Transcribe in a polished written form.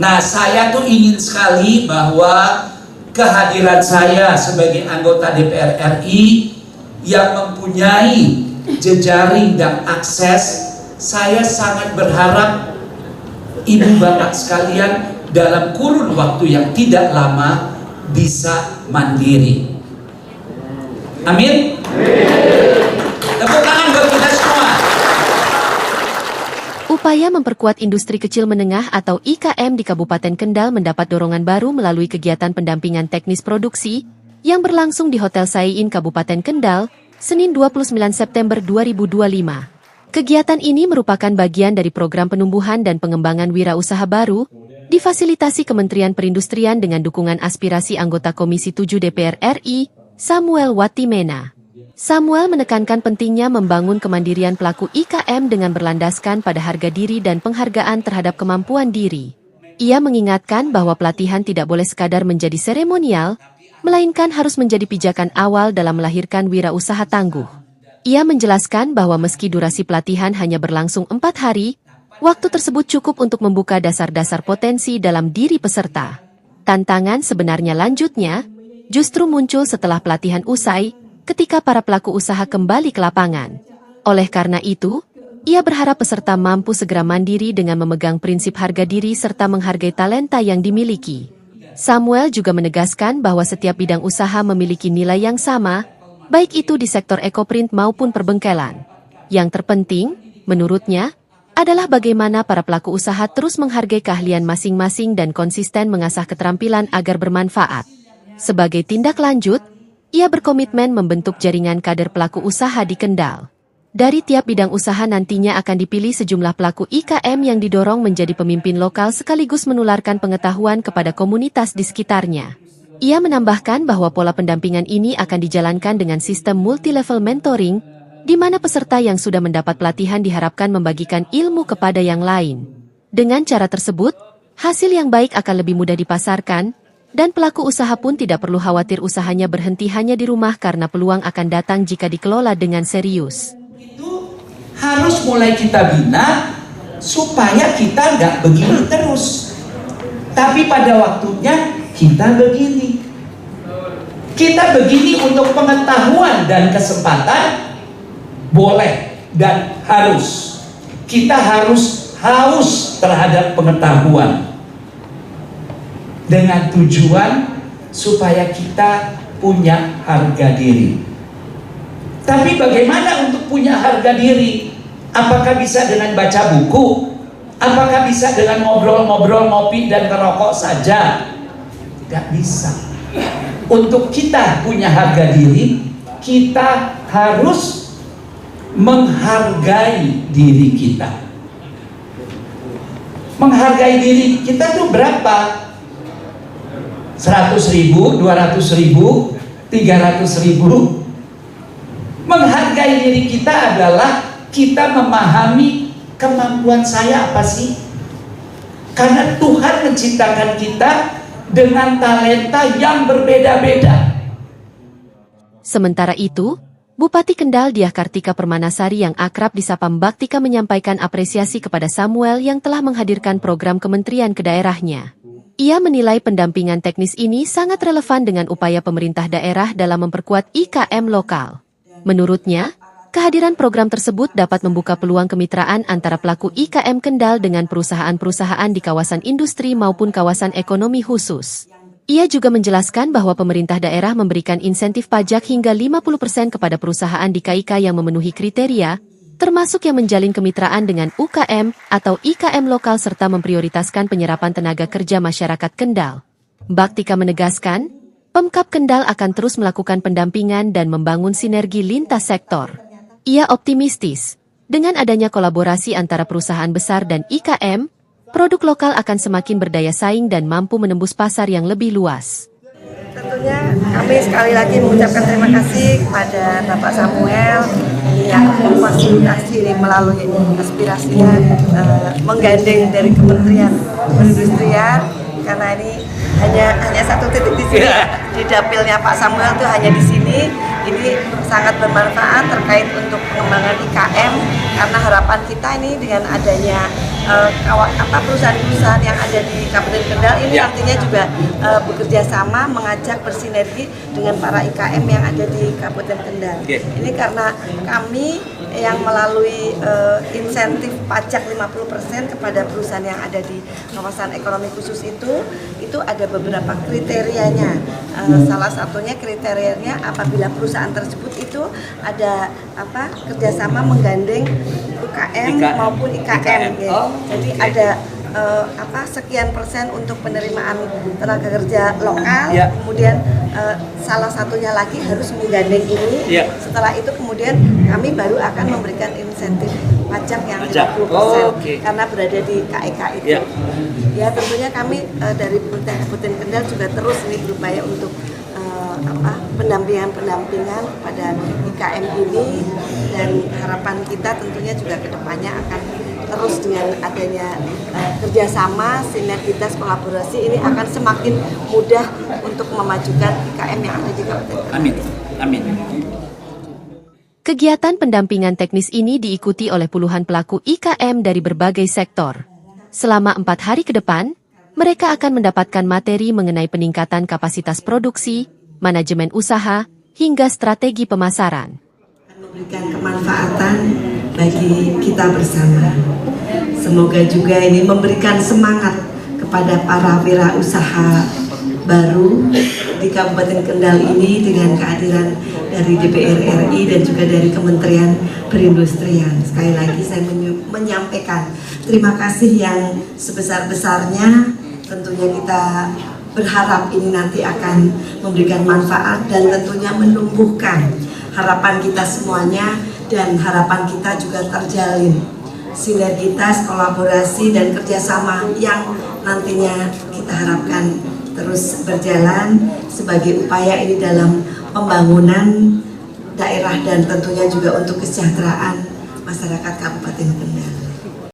Nah, saya tuh ingin sekali bahwa kehadiran saya sebagai anggota DPR RI yang mempunyai jejaring dan akses, saya sangat berharap ibu bapak sekalian dalam kurun waktu yang tidak lama bisa mandiri. Amin. Tepuk tangan buat kita semua. Upaya memperkuat industri kecil menengah atau IKM di Kabupaten Kendal mendapat dorongan baru melalui kegiatan pendampingan teknis produksi yang berlangsung di Hotel Saiin Kabupaten Kendal, Senin 29 September 2025. Kegiatan ini merupakan bagian dari program penumbuhan dan pengembangan wirausaha baru, difasilitasi Kementerian Perindustrian dengan dukungan aspirasi anggota Komisi 7 DPR RI, Samuel Watimena. Samuel menekankan pentingnya membangun kemandirian pelaku IKM dengan berlandaskan pada harga diri dan penghargaan terhadap kemampuan diri. Ia mengingatkan bahwa pelatihan tidak boleh sekadar menjadi seremonial, melainkan harus menjadi pijakan awal dalam melahirkan wirausaha tangguh. Ia menjelaskan bahwa meski durasi pelatihan hanya berlangsung 4 hari, waktu tersebut cukup untuk membuka dasar-dasar potensi dalam diri peserta. Tantangan sebenarnya lanjutnya justru muncul setelah pelatihan usai, ketika para pelaku usaha kembali ke lapangan. Oleh karena itu, ia berharap peserta mampu segera mandiri dengan memegang prinsip harga diri serta menghargai talenta yang dimiliki. Samuel juga menegaskan bahwa setiap bidang usaha memiliki nilai yang sama, baik itu di sektor ekoprint maupun perbengkelan. Yang terpenting, menurutnya, adalah bagaimana para pelaku usaha terus menghargai keahlian masing-masing dan konsisten mengasah keterampilan agar bermanfaat. Sebagai tindak lanjut, ia berkomitmen membentuk jaringan kader pelaku usaha di Kendal. Dari tiap bidang usaha nantinya akan dipilih sejumlah pelaku IKM yang didorong menjadi pemimpin lokal sekaligus menularkan pengetahuan kepada komunitas di sekitarnya. Ia menambahkan bahwa pola pendampingan ini akan dijalankan dengan sistem multi-level mentoring, di mana peserta yang sudah mendapat pelatihan diharapkan membagikan ilmu kepada yang lain. Dengan cara tersebut, hasil yang baik akan lebih mudah dipasarkan, dan pelaku usaha pun tidak perlu khawatir usahanya berhenti hanya di rumah karena peluang akan datang jika dikelola dengan serius. Itu harus mulai kita bina supaya kita nggak begini terus. Tapi pada waktunya kita begini. Kita begini untuk pengetahuan dan kesempatan boleh dan harus. Kita harus haus terhadap pengetahuan. Dengan tujuan supaya kita punya harga diri. Tapi bagaimana untuk punya harga diri? Apakah bisa dengan baca buku? Apakah bisa dengan ngobrol-ngobrol, ngopi dan ngerokok saja? Tidak bisa. Untuk kita punya harga diri, kita harus menghargai diri kita. Menghargai diri kita itu berapa? 100.000, 200.000, 300.000. Menghargai diri kita adalah kita memahami kemampuan saya apa sih? Karena Tuhan menciptakan kita dengan talenta yang berbeda-beda. Sementara itu, Bupati Kendal Diah Kartika Permanasari yang akrab disapa Mbaktika menyampaikan apresiasi kepada Samuel yang telah menghadirkan program kementerian ke daerahnya. Ia menilai pendampingan teknis ini sangat relevan dengan upaya pemerintah daerah dalam memperkuat IKM lokal. Menurutnya, kehadiran program tersebut dapat membuka peluang kemitraan antara pelaku IKM Kendal dengan perusahaan-perusahaan di kawasan industri maupun kawasan ekonomi khusus. Ia juga menjelaskan bahwa pemerintah daerah memberikan insentif pajak hingga 50% kepada perusahaan di KIK yang memenuhi kriteria, termasuk yang menjalin kemitraan dengan UKM atau IKM lokal serta memprioritaskan penyerapan tenaga kerja masyarakat Kendal. Mbaktika menegaskan, Pemkab Kendal akan terus melakukan pendampingan dan membangun sinergi lintas sektor. Ia optimistis, dengan adanya kolaborasi antara perusahaan besar dan IKM, produk lokal akan semakin berdaya saing dan mampu menembus pasar yang lebih luas. Tentunya kami sekali lagi mengucapkan terima kasih kepada Bapak Samuel yang memfasilitasi melalui aspirasinya menggandeng dari Kementerian Perindustrian, karena ini hanya satu titik di sini di dapilnya Pak Samuel itu hanya di sini. Ini sangat bermanfaat terkait untuk pengembangan IKM, karena harapan kita ini dengan adanya perusahaan-perusahaan yang ada di Kabupaten Kendal ini Ya. artinya juga bekerja sama, mengajak bersinergi dengan para IKM yang ada di Kabupaten Kendal. Oke. Ini karena kami yang melalui insentif pajak 50% kepada perusahaan yang ada di kawasan ekonomi khusus itu ada beberapa kriterianya. Salah satunya kriterianya apabila perusahaan tersebut itu ada kerjasama menggandeng UKM maupun IKM. Ya. Oh, Jadi oke. ada sekian persen untuk penerimaan tenaga kerja lokal, Ya. kemudian salah satunya lagi harus menggandeng ini. Ya. Setelah itu kemudian kami baru akan memberikan insentif pajak yang Pajak. 50% Oh, oke. karena berada di KEK itu. Ya. Ya tentunya kami dari pemerintah Kabupaten Kendal juga terus nih berupaya untuk pendampingan kepada IKM ini, dan harapan kita tentunya juga kedepannya akan terus dengan adanya kerjasama, sinergitas, kolaborasi ini akan semakin mudah untuk memajukan IKM yang ada di Kabupaten Kendal. Amin. Amin. Kegiatan pendampingan teknis ini diikuti oleh puluhan pelaku IKM dari berbagai sektor. Selama 4 hari ke depan, mereka akan mendapatkan materi mengenai peningkatan kapasitas produksi, manajemen usaha, hingga strategi pemasaran. Memberikan kemanfaatan bagi kita bersama. Semoga juga ini memberikan semangat kepada para wirausaha baru di Kabupaten Kendal ini dengan kehadiran dari DPR RI dan juga dari Kementerian Perindustrian. Sekali lagi saya menyampaikan terima kasih yang sebesar-besarnya. Tentunya kita berharap ini nanti akan memberikan manfaat dan tentunya menumbuhkan harapan kita semuanya, dan harapan kita juga terjalin sinergitas, kolaborasi, dan kerjasama yang nantinya kita harapkan terus berjalan sebagai upaya ini dalam pembangunan daerah dan tentunya juga untuk kesejahteraan masyarakat Kabupaten Kendal.